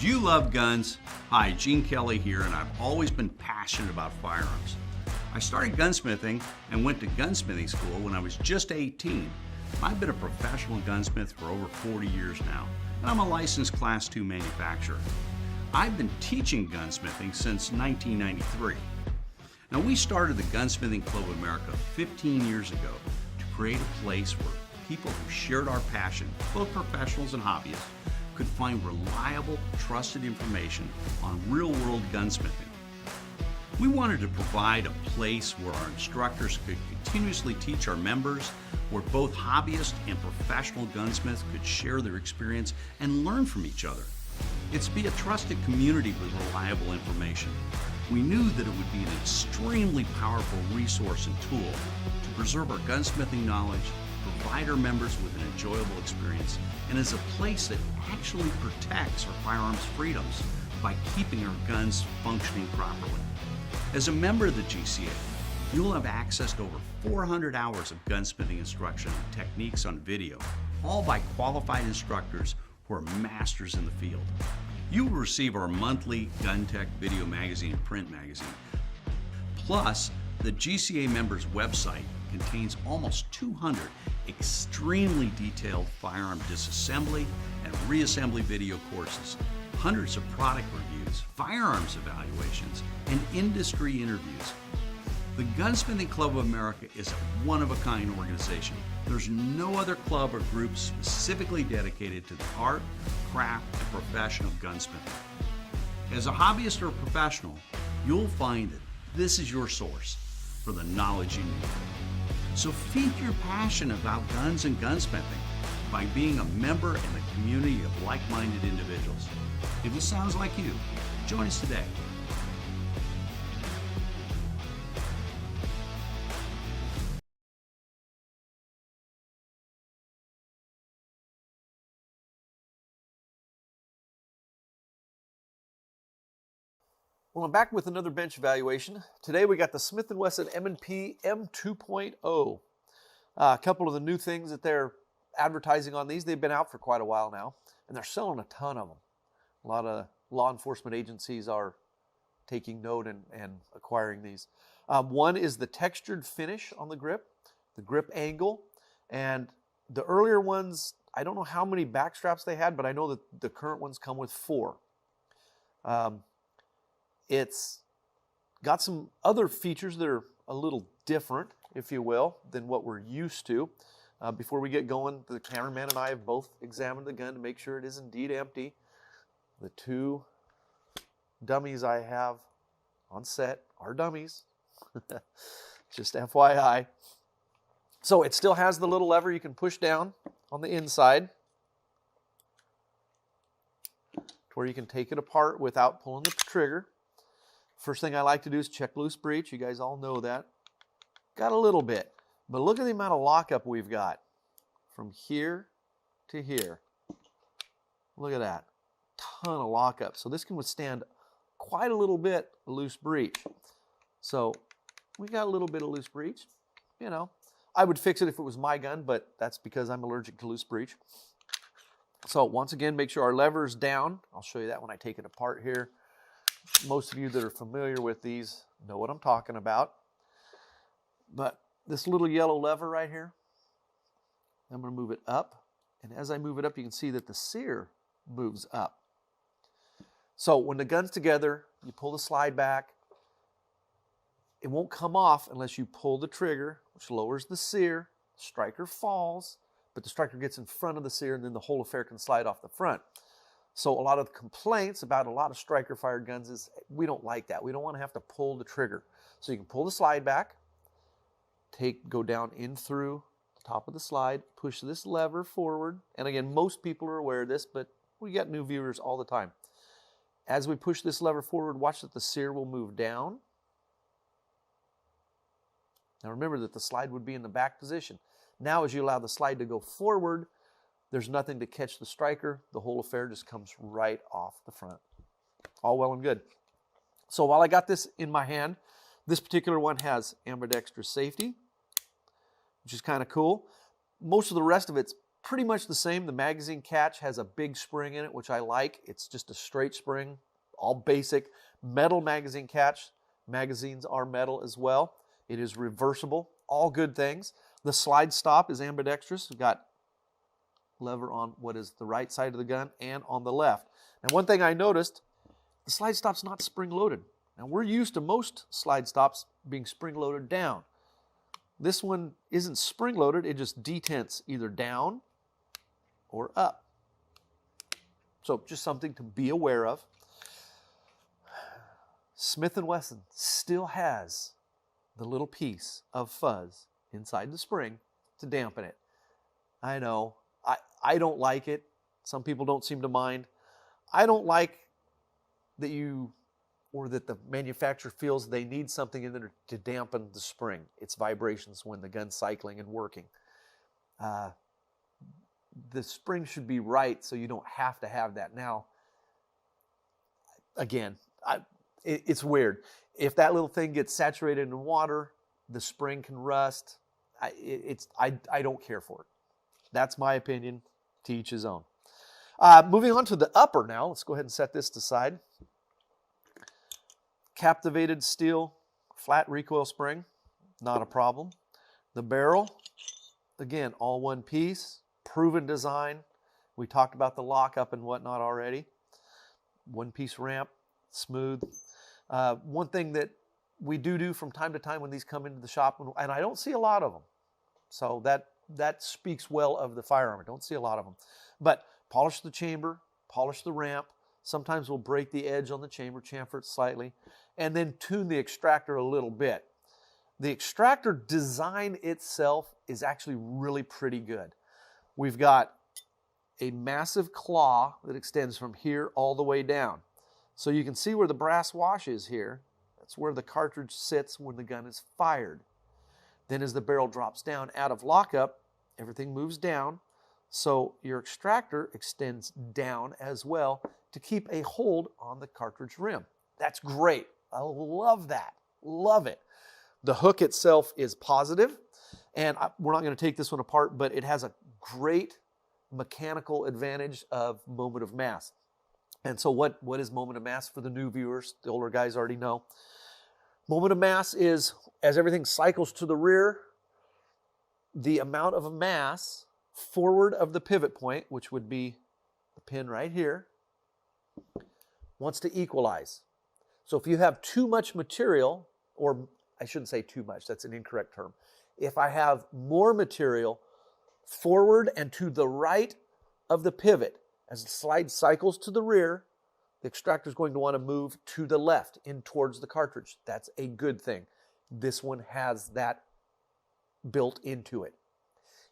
Do you love guns? Hi, Gene Kelly here, and I've always been passionate about firearms. I started gunsmithing and went to gunsmithing school when I was just 18. I've been a professional gunsmith for over 40 years now, and I'm a licensed Class II manufacturer. I've been teaching gunsmithing since 1993. Now, we started the Gunsmithing Club of America 15 years ago to create a place where people who shared our passion, both professionals and hobbyists, could find reliable, trusted information on real-world gunsmithing. We wanted to provide a place where our instructors could continuously teach our members, where both hobbyists and professional gunsmiths could share their experience and learn from each other. It's to be a trusted community with reliable information. We knew that it would be an extremely powerful resource and tool to preserve our gunsmithing knowledge, provide our members with an enjoyable experience, and as a place that actually protects our firearms freedoms by keeping our guns functioning properly. As a member of the GCA, you'll have access to over 400 hours of gunsmithing instruction and techniques on video, all by qualified instructors who are masters in the field. You will receive our monthly Gun Tech video magazine and print magazine. Plus, the GCA members' website contains almost 200 extremely detailed firearm disassembly and reassembly video courses, hundreds of product reviews, firearms evaluations, and industry interviews. The Gunsmithing Club of America is a one-of-a-kind organization. There's no other club or group specifically dedicated to the art, craft, and profession of gunsmithing. As a hobbyist or a professional, you'll find that this is your source for the knowledge you need. So feed your passion about guns and gunsmithing by being a member in a community of like-minded individuals. If this sounds like you, join us today. Well, I'm back with another bench evaluation. Today we got the Smith & Wesson M&P M2.0. A couple of the new things that they're advertising on these. They've been out for quite a while now, and they're selling a ton of them. A lot of law enforcement agencies are taking note and acquiring these. One is the textured finish on the grip angle, and the earlier ones, I don't know how many back straps they had, but I know that the current ones come with 4. It's got some other features that are a little different, if you will, than what we're used to. Before we get going, the cameraman and I have both examined the gun to make sure it is indeed empty. The 2 dummies I have on set are dummies. Just FYI. So it still has the little lever you can push down on the inside to where you can take it apart without pulling the trigger. First thing I like to do is check loose breech. You guys all know that. Got a little bit, but look at the amount of lockup we've got from here to here. Look at that. Ton of lockup. So this can withstand quite a little bit of loose breech. So we got a little bit of loose breech. You know, I would fix it if it was my gun, but that's because I'm allergic to loose breech. So once again, make sure our lever's down. I'll show you that when I take it apart here. Most of you that are familiar with these know what I'm talking about. But this little yellow lever right here, I'm going to move it up. And as I move it up, you can see that the sear moves up. So when the gun's together, you pull the slide back. It won't come off unless you pull the trigger, which lowers the sear. The striker falls, but the striker gets in front of the sear, and then the whole affair can slide off the front. So a lot of the complaints about a lot of striker fired guns is we don't like that. We don't want to have to pull the trigger. So you can pull the slide back, go down in through the top of the slide, push this lever forward. And again, most people are aware of this, but we get new viewers all the time. As we push this lever forward, watch that the sear will move down. Now remember that the slide would be in the back position. Now as you allow the slide to go forward, there's nothing to catch the striker. The whole affair just comes right off the front. All well and good. So while I got this in my hand, this particular one has ambidextrous safety, which is kind of cool. Most of the rest of it's pretty much the same. The magazine catch has a big spring in it, which I like. It's just a straight spring, all basic. Metal magazine catch. Magazines are metal as well. It is reversible. All good things. The slide stop is ambidextrous. We've got lever on what is the right side of the gun and on the left. And one thing I noticed, the slide stop's not spring-loaded. Now, we're used to most slide stops being spring-loaded down. This one isn't spring-loaded. It just detents either down or up. So just something to be aware of. Smith & Wesson still has the little piece of fuzz inside the spring to dampen it. I know. I don't like it. Some people don't seem to mind. I don't like that the manufacturer feels they need something in there to dampen the spring, its vibrations when the gun's cycling and working. The spring should be right, so you don't have to have that. Now, again, it's weird. If that little thing gets saturated in water, the spring can rust. I don't care for it. That's my opinion. To each his own. Moving on to the upper now. Let's go ahead and set this aside. Captivated steel, flat recoil spring, not a problem. The barrel, again, all one piece, proven design. We talked about the lockup and whatnot already. One piece ramp, smooth. One thing that we do from time to time when these come into the shop, and I don't see a lot of them, so that speaks well of the firearm. I don't see a lot of them. But polish the chamber, polish the ramp. Sometimes we'll break the edge on the chamber, chamfer it slightly, and then tune the extractor a little bit. The extractor design itself is actually really pretty good. We've got a massive claw that extends from here all the way down. So you can see where the brass wash is here. That's where the cartridge sits when the gun is fired. Then as the barrel drops down out of lockup, everything moves down. So your extractor extends down as well to keep a hold on the cartridge rim. That's great. I love that. Love it. The hook itself is positive, and we're not going to take this one apart, but it has a great mechanical advantage of moment of mass. And so what is moment of mass for the new viewers? The older guys already know. Moment of mass is as everything cycles to the rear, the amount of mass forward of the pivot point, which would be the pin right here, wants to equalize. So if you have too much material, or I shouldn't say too much, that's an incorrect term. If I have more material forward and to the right of the pivot, as the slide cycles to the rear, the extractor is going to want to move to the left in towards the cartridge. That's a good thing. This one has that built into it.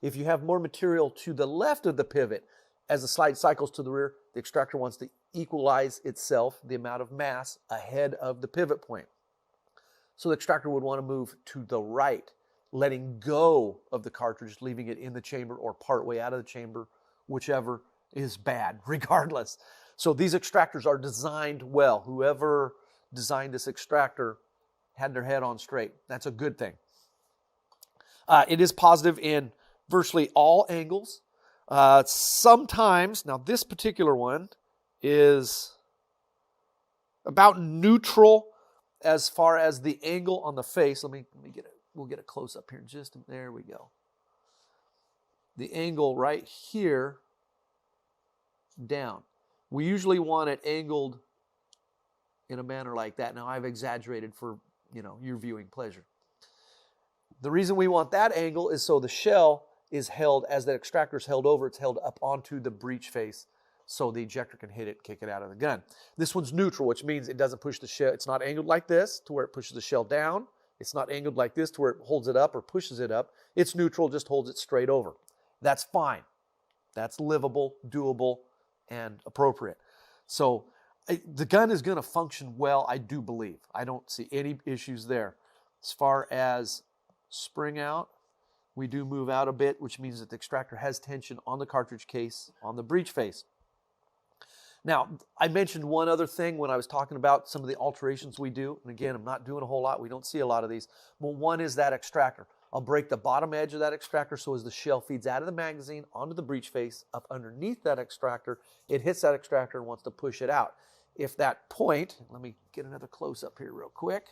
If you have more material to the left of the pivot, as the slide cycles to the rear, the extractor wants to equalize itself, the amount of mass, ahead of the pivot point. So the extractor would want to move to the right, letting go of the cartridge, leaving it in the chamber or partway out of the chamber, whichever is bad, regardless. So these extractors are designed well. Whoever designed this extractor had their head on straight. That's a good thing. It is positive in virtually all angles. Sometimes, now this particular one is about neutral as far as the angle on the face. Let me get it. We'll get a close up here in just, there we go. The angle right here down. We usually want it angled in a manner like that. Now I've exaggerated for, your viewing pleasure. The reason we want that angle is so the shell is held, as the extractor is held over, it's held up onto the breech face so the ejector can hit it, kick it out of the gun. This one's neutral, which means it doesn't push the shell. It's not angled like this to where it pushes the shell down. It's not angled like this to where it holds it up or pushes it up. It's neutral, just holds it straight over. That's fine. That's livable, doable, and appropriate. So the gun is going to function well, I do believe. I don't see any issues there. As far as spring out, we do move out a bit, which means that the extractor has tension on the cartridge case, on the breech face. Now, I mentioned one other thing when I was talking about some of the alterations we do. And again, I'm not doing a whole lot. We don't see a lot of these. Well, one is that extractor. I'll break the bottom edge of that extractor so as the shell feeds out of the magazine onto the breech face, up underneath that extractor, it hits that extractor and wants to push it out. If that point, let me get another close up here real quick.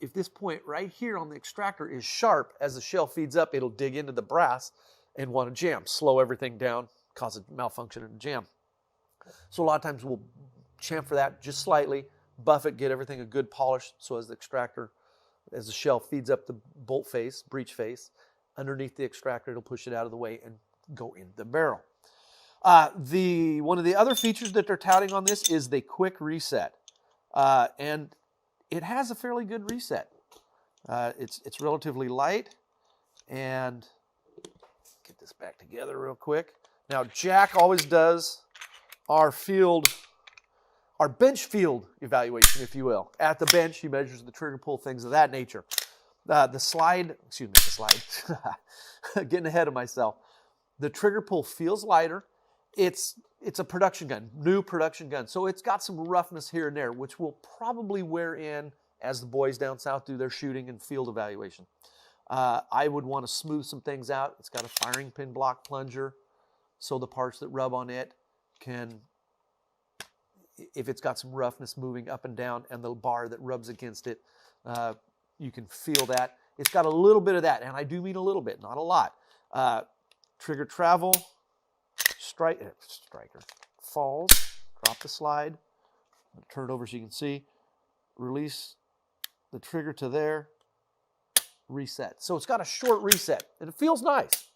If this point right here on the extractor is sharp, as the shell feeds up, it'll dig into the brass and want to jam, slow everything down, cause a malfunction and a jam. So a lot of times we'll chamfer that just slightly, buff it, get everything a good polish, so as the extractor, as the shell feeds up the bolt face, breech face, underneath the extractor, it'll push it out of the way and go in the barrel. One of the other features that they're touting on this is the quick reset. And it has a fairly good reset. It's relatively light. And get this back together real quick. Now, Jack always does our bench field evaluation, if you will. At the bench, he measures the trigger pull, things of that nature. The slide, getting ahead of myself. The trigger pull feels lighter. It's a production gun, new production gun. So it's got some roughness here and there, which will probably wear in as the boys down south do their shooting and field evaluation. I would want to smooth some things out. It's got a firing pin block plunger, so the parts that rub on it can, if it's got some roughness moving up and down and the bar that rubs against it, you can feel that. It's got a little bit of that, and I do mean a little bit, not a lot. Trigger travel, striker, falls, drop the slide, turn it over so you can see, release the trigger to there, reset. So it's got a short reset, and it feels nice.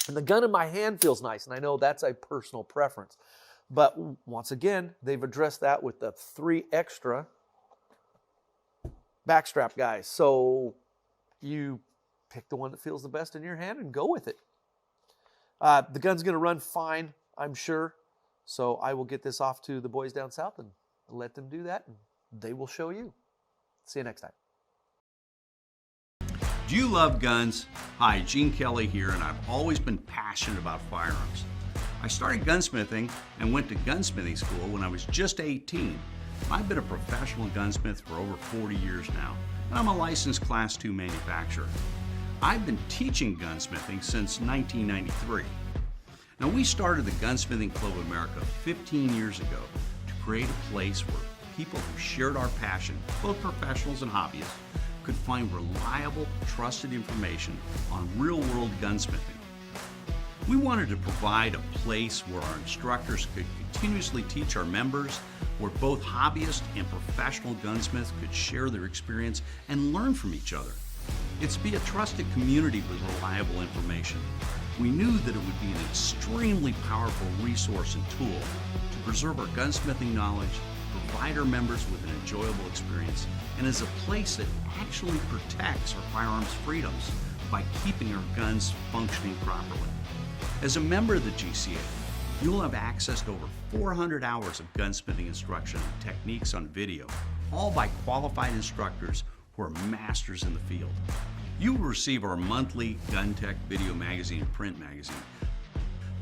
And the gun in my hand feels nice, and I know that's a personal preference. But once again, they've addressed that with the 3 extra backstrap guys. So you pick the one that feels the best in your hand and go with it. The gun's going to run fine, I'm sure. So I will get this off to the boys down south and let them do that, and they will show you. See you next time. Do you love guns? Hi, Gene Kelly here, and I've always been passionate about firearms. I started gunsmithing and went to gunsmithing school when I was just 18. I've been a professional gunsmith for over 40 years now, and I'm a licensed Class II manufacturer. I've been teaching gunsmithing since 1993. Now, we started the Gunsmithing Club of America 15 years ago to create a place where people who shared our passion, both professionals and hobbyists, could find reliable, trusted information on real-world gunsmithing. We wanted to provide a place where our instructors could continuously teach our members, where both hobbyists and professional gunsmiths could share their experience and learn from each other. It's to be a trusted community with reliable information. We knew that it would be an extremely powerful resource and tool to preserve our gunsmithing knowledge, provide our members with an enjoyable experience, and as a place that actually protects our firearms freedoms by keeping our guns functioning properly. As a member of the GCA, you'll have access to over 400 hours of gunsmithing instruction and techniques on video, all by qualified instructors who are masters in the field. You will receive our monthly Gun Tech video magazine and print magazine.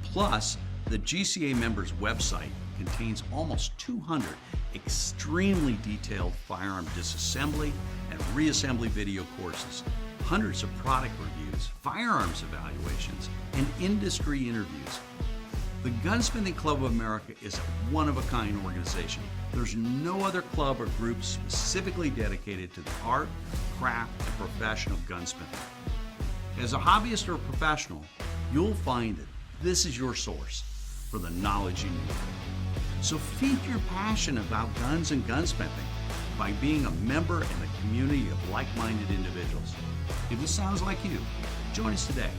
Plus, the GCA members' website contains almost 200 extremely detailed firearm disassembly and reassembly video courses, hundreds of product reviews, firearms evaluations, and industry interviews. The Gunsmithing Club of America is a one-of-a-kind organization. There's no other club or group specifically dedicated to the art, craft, and profession of gunsmithing. As a hobbyist or a professional, you'll find that this is your source for the knowledge you need. So feed your passion about guns and gunsmithing by being a member in a community of like-minded individuals. If this sounds like you, join us today.